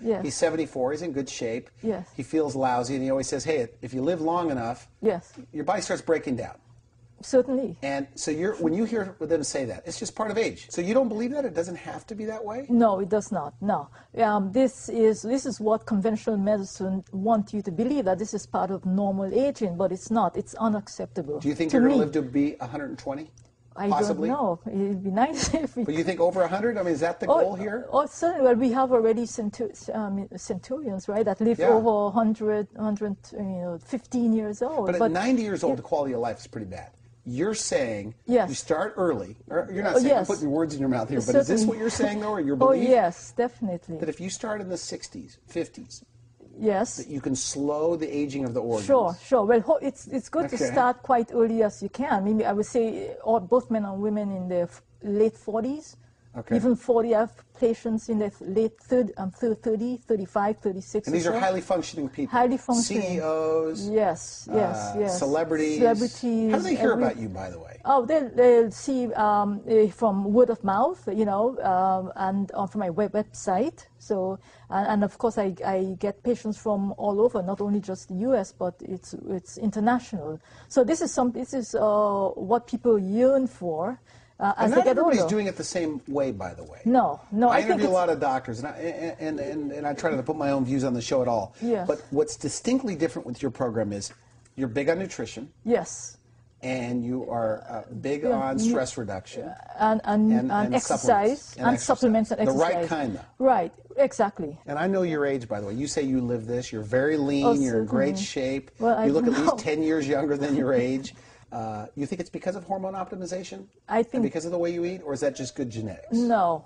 Yes. He's 74. He's in good shape. Yes. He feels lousy, and he always says, hey, if you live long enough, Yes. your body starts breaking down. Certainly. And so when you hear them say that, it's just part of age. So you don't believe that? It doesn't have to be that way? No, it does not. No. This is what conventional medicine wants you to believe, that this is part of normal aging, but it's not. It's unacceptable. Do you think to you're going me. to live to be 120? I Possibly? don't know. It'd be nice if we... But you think over 100? I mean, is that the goal here? Oh, certainly. Well, we have already centurions, right, that live Yeah. over 15 years old. But at 90 years old, the quality of life is pretty bad. You're saying Yes. you start early. Or you're not saying, I'm Yes. putting words in your mouth here, but is this Certainly. what you're saying, though, or your Oh, belief? yes, definitely. That if you start in the 60s, 50s, Yes. that you can slow the aging of the organs. Sure, sure. Well, it's good to Okay. start quite early as you can. Maybe I would say both men and women in their late 40s, Okay. even 40. I have patients in their late 30, 35, 36. And these or are so. highly functioning people. Highly functioning. CEOs. Yes, yes, yes. Celebrities. Celebrities. How do they hear about you, by the way? Oh, they'll see from word of mouth, and from my website. So, and of course, I get patients from all over, not only just the U.S., but it's international. So this is what people yearn for as And they not get everybody's older. doing it the same way, by the way. No. I think interview a it's- lot of doctors, and I try to put my own views on the show at all. Yes. But what's distinctly different with your program is you're big on nutrition, Yes. and you are big on stress reduction. And exercise and supplements and exercise. The right kind, though. Right, exactly. And I know your age, by the way. You say you live this. You're very lean. You're in great shape. Well, you look at know. least 10 years younger than your age. You think it's because of hormone optimization? I think- And because of the way you eat? Or is that just good genetics? No.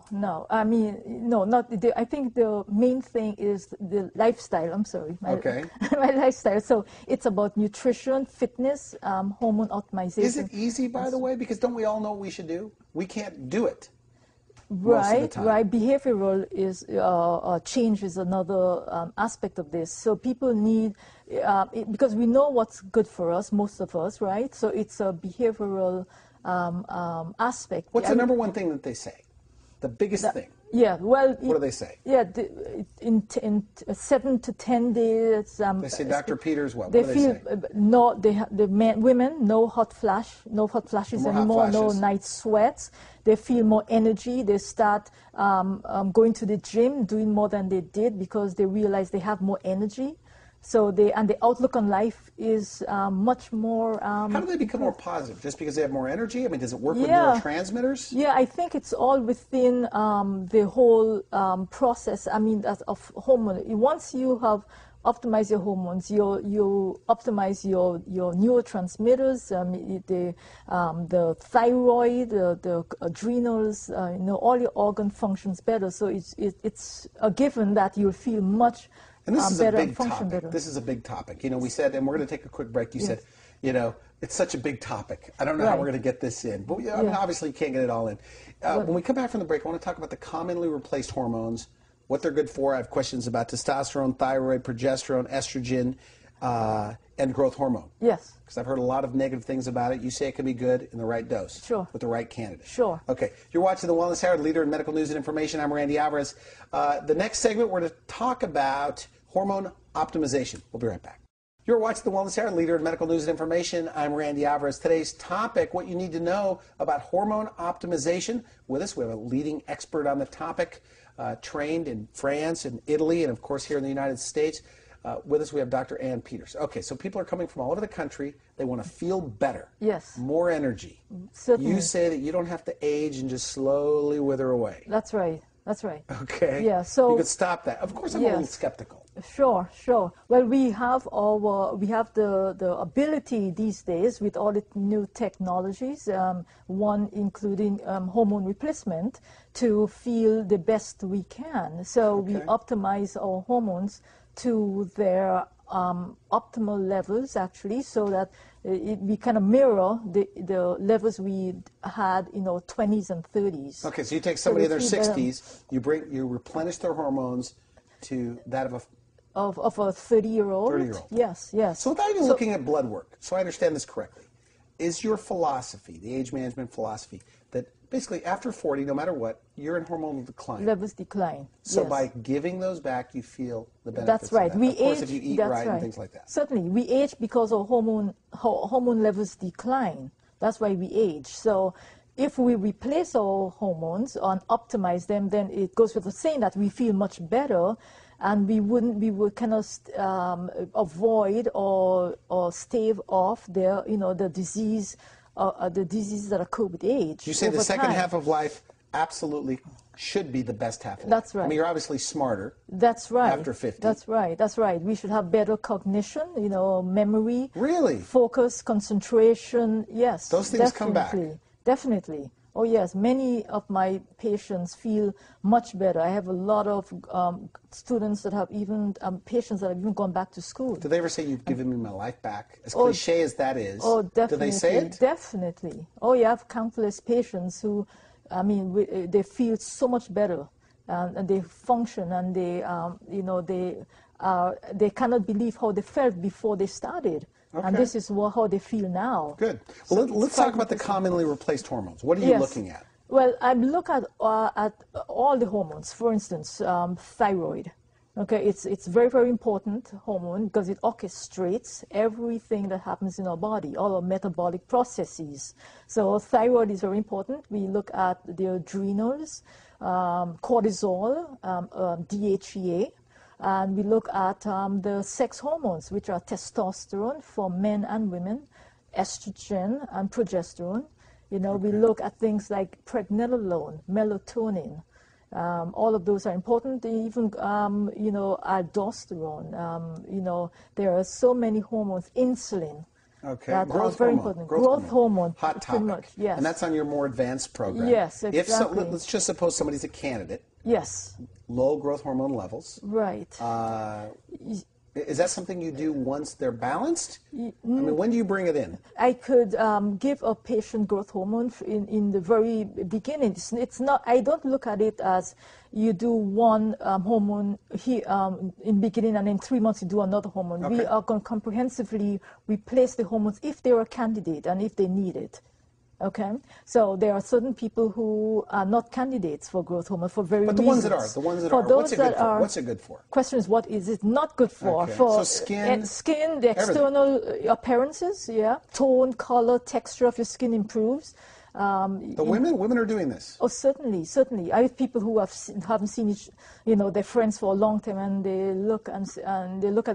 I mean, no, not. I think the main thing is the lifestyle. I'm sorry. Okay. My lifestyle. So it's about nutrition, fitness, hormone optimization. Is it easy, by the way? Because don't we all know what we should do? We can't do it. Most of the time. Right. Behavioral is change is another aspect of this. So people need because we know what's good for us, most of us, right? So it's a behavioral aspect. What's the number one thing that they say? The biggest thing? Yeah. Well. What do they say? Yeah. In 7 to 10 days. They say, Dr. Peters, what? They What do they say? Women, no hot flashes No more hot anymore, no flashes. night sweats. They feel more energy. They start going to the gym, doing more than they did because they realize they have more energy. So the outlook on life is much more. How do they become more positive? Just because they have more energy? I mean, does it work with Yeah. neurotransmitters? Yeah, I think it's all within the whole process. I mean, of hormone. Once you have optimized your hormones, you optimize your neurotransmitters, the thyroid, the adrenals. All your organ functions better. So it's a given that you'll feel much. And this is a better big and function topic. better. This is a big topic. We said, and we're going to take a quick break. You said, it's such a big topic. I don't know how Right. we're going to get this in. But I mean, obviously, you can't get it all in. When we come back from the break, I want to talk about the commonly replaced hormones, what they're good for. I have questions about testosterone, thyroid, progesterone, estrogen, and growth hormone. Yes. Because I've heard a lot of negative things about it. You say it can be good in the right dose. Sure. With the right candidate. Sure. Okay. You're watching The Wellness Hour, leader in medical news and information. I'm Randy Alvarez. The next segment, we're going to talk about hormone optimization. We'll be right back. You're watching The Wellness Hour, leader in medical news and information. I'm Randy Alvarez. Today's topic, what you need to know about hormone optimization. With us, we have a leading expert on the topic, trained in France and Italy, and of course here in the United States. With us, we have Dr. Ann Peters. Okay, so people are coming from all over the country. They want to feel better. Yes. More energy. Certainly. You say that you don't have to age and just slowly wither away. That's right. That's right. Okay. Yeah, so- you could stop that. Of course, I'm a little Yes. skeptical. Sure. Well, we have the ability these days with all the new technologies, one including hormone replacement, to feel the best we can. So we Okay. optimize our hormones to their optimal levels, actually, so that we kind of mirror the levels we had in our 20s and 30s. Okay, so you take somebody in their they feel better. 60s, you replenish their hormones to that of a Of a 30-year-old? 30-year-old. Yes. So without even looking at blood work, so I understand this correctly, is your philosophy, the age management philosophy, that basically after 40, no matter what, you're in hormonal decline. Levels decline. So yes. by giving those back, you feel the benefits. That's right. Of that. We of course, age, if you eat that's right right and things like that. Certainly, we age because our hormone levels decline. That's why we age. So if we replace our hormones and optimize them, then it goes with the saying that we feel much better, and we would kind of avoid or stave off the disease, the diseases that occur with age. You say the second time. half of life absolutely should be the best half of That's life. right. I mean, you're obviously smarter. That's right. After 50. That's right. That's right. We should have better cognition, memory. Really? Focus, concentration. Yes. Those things come back. Definitely. Oh, yes. Many of my patients feel much better. I have a lot of students that have even, patients that have even gone back to school. Do they ever say, you've given me my life back? As cliche as that is. Oh, definitely. Do they say it? Definitely. Oh, you have countless patients who, they feel so much better, and they function, and they cannot believe how they felt before they started. Okay. And this is how they feel now. Good. Well, let's talk about the commonly replaced hormones. What are you looking at? Well, I look at all the hormones. For instance, thyroid. Okay, it's very, very important hormone because it orchestrates everything that happens in our body, all our metabolic processes. So thyroid is very important. We look at the adrenals, cortisol, DHEA, and we look at the sex hormones, which are testosterone for men and women, estrogen and progesterone. We look at things like pregnenolone, melatonin. All of those are important. Even, aldosterone. There are so many hormones. Insulin. Okay. That are very important. Growth hormone. Hot topic. Much, yes. And that's on your more advanced program. Yes, exactly. Let's just suppose somebody's a candidate. Yes. Low growth hormone levels. Right. Is that something you do once they're balanced? When do you bring it in? I could give a patient growth hormone in the very beginning. It's not. I don't look at it as you do one hormone here in beginning, and in 3 months you do another hormone. Okay. We are going to comprehensively replace the hormones if they're a candidate and if they need it. Okay, so there are certain people who are not candidates for growth hormone for very reasons. But the ones that are, what's it good for? What's it good for? Question is, what is it not good for? Okay. For so skin, the external appearances, tone, color, texture of your skin improves. Women are doing this. Oh, certainly. I have people who haven't seen their friends for a long time, and they look at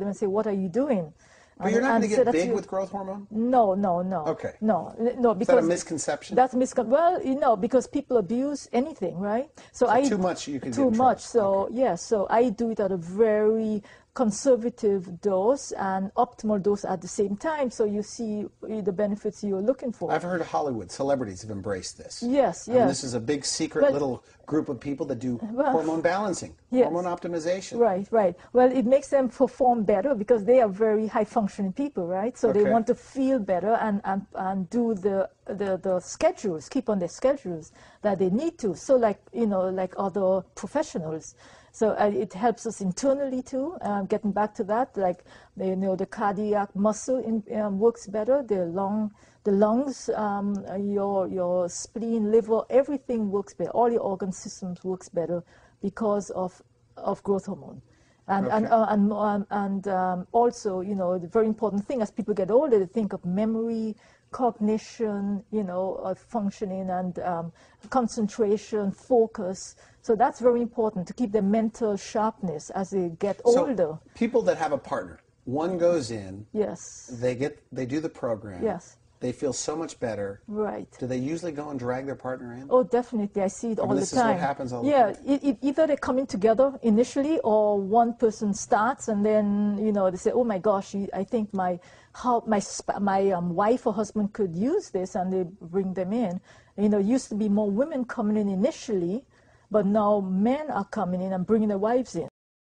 them and say, "What are you doing?" But you're not going to get big with growth hormone? No. Okay. No, because is that a misconception? That's because people abuse anything, right? So too much you can get in trouble. Too much. So so I do it at a very conservative dose and optimal dose at the same time, so you see the benefits you're looking for. I've heard Hollywood celebrities have embraced this. Yes. This is a big secret little group of people that do hormone balancing, hormone optimization. Right. Well, it makes them perform better because they are very high functioning people, right? So they want to feel better and do the schedules, keep on their schedules that they need to. So like other professionals. So it helps us internally too. Getting back to that, the cardiac muscle works better. The lungs, your spleen, liver, everything works better. All your organ systems works better because of growth hormone. And also, the very important thing as people get older, they think of memory, cognition, functioning, and concentration, focus. So that's very important to keep their mental sharpness as they get older. So people that have a partner, one goes in. Yes. They do the program. Yes. They feel so much better. Right. Do they usually go and drag their partner in? Oh, definitely. I see it all the time. This is what happens all the time. Either they're coming together initially, or one person starts and then they say, "Oh my gosh, I think my wife or husband could use this," and they bring them in. It used to be more women coming in initially, but now men are coming in and bringing their wives in.